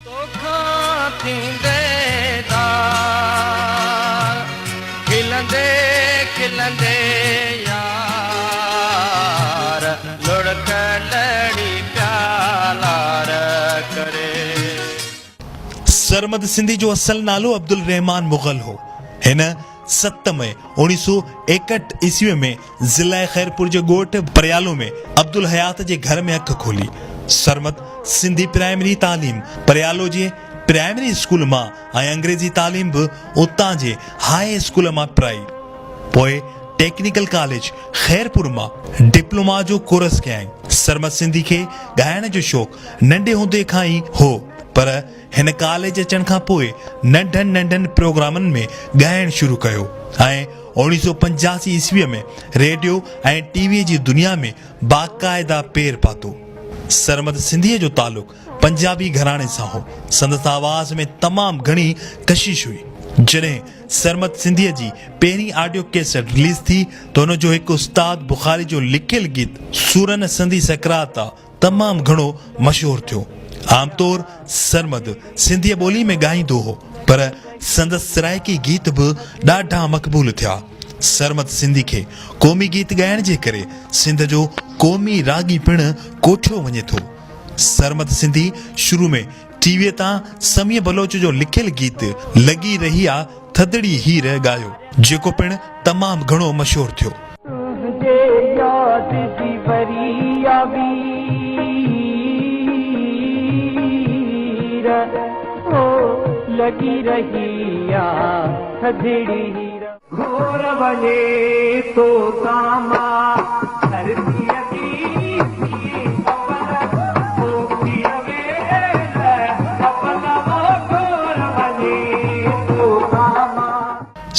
सरमद सिंधी जो असल नालो अब्दुल रहमान मुगल हो। हिन 7 मई 1961 ईस्वी में ज़िला खैरपुर जे ॻोठ परियालो में अब्दुल हयात जे घर में अख खोली। सरमद सिंधी प्राइमरी तालीम परियालो जे प्राइमरी स्कूल मां ऐं अंग्रेजी तालीम भी उतां जे हाई स्कूल मां पढ़ाई। पोइ टेक्निकल कॉलेज खैरपुर मां डिप्लोमा जो कोर्स कयई। सरमद सिंधी के ॻाइण जो शौक़ नंढे हूंदे खां ई हो, पर हिन कॉलेज अचण खां पोइ नंढनि प्रोग्रामनि में ॻाइण शुरू कयो ऐं 1985 ईस्वीअ में रेडियो ऐं टीवी जी दुनिया में बाक़ाइदा पेर पातो। सरमद सिंधीअ जो तालुक पंजाबी घराणे सां हो। संदसि आवाज़ में तमामु घणी कशिश हुई। जॾहिं सरमद सिंधीअ जी पहिरीं ऑडियो कैसेट रिलीज़ थी त हुन जो हिकु उस्ताद बुखारी जो लिखियलु गीत सूरन संधी सकरात तमामु घणो मशहूरु थियो। आमतौर सरमद सिंधी ॿोली में ॻाईंदो हो, पर संदसि सराइकी गीत बि ॾाढा मक़बूल थिया। सरमद सिंधी खे क़ौमी गीत ॻाइण जे करे सिंध जो क़ौमी रागी पिणु कोठियो वञे थो। सरमद सिंधी शुरू में टीवीअ तां समीअ बलोच जो लिखियलु गीत लॻी रही आ थदड़ी हीर ॻायो, जेको पिणु तमामु घणो मशहूरु थियो। लगी रही आ थदड़ी घोर वने तो सामा धरती की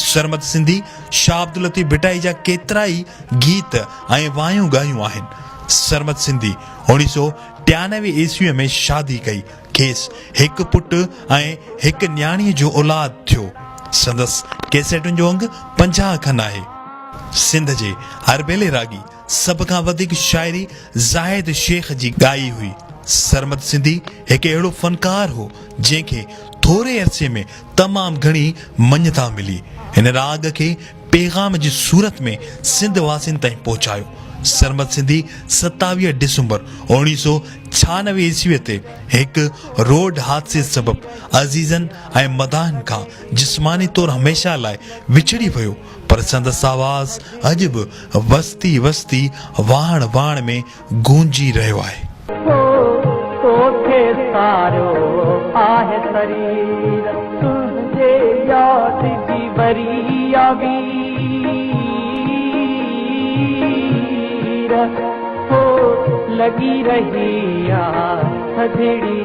सरमद सिंधी शाह अब्दुल लतीफ़ भिटाई जा केतिरा ई गीत ऐं वायूं ॻायूं आहिनि। सरमद सिंधी 1993 ईस्वीअ में शादी कई। खेसि हिकु पुटु ऐं हिकु न्याणीअ जो औलाद थियो। संदसि कैसेटुनि जो अंग 50 खनि आहे। सिंध जे अरबेले रागी सभ खां वधीक शाइरी ज़ाहिद शेख जी ॻाई हुई। सरमद सिंधी हिकु अहिड़ो फनकार हो जंहिंखे थोरे अरसे में तमामु घणी मञता मिली। हिन राग खे पैगाम जी सूरत में सिंध वासियुनि ताईं पहुचायो। सरमद सिंधी 27 दिसंबर 1996 ईस्वीअ ते हिकु रोड हादसे सबबि अज़ीज़नि ऐं मदाहनि खां जिस्मानी तौरु हमेशह लाइ विछड़ी वियो, पर संदसि आवाज़ अॼु बि वस्ती वस्ती वाण वाण में गूंजी रहियो आहे। लगी रही आ थदड़ी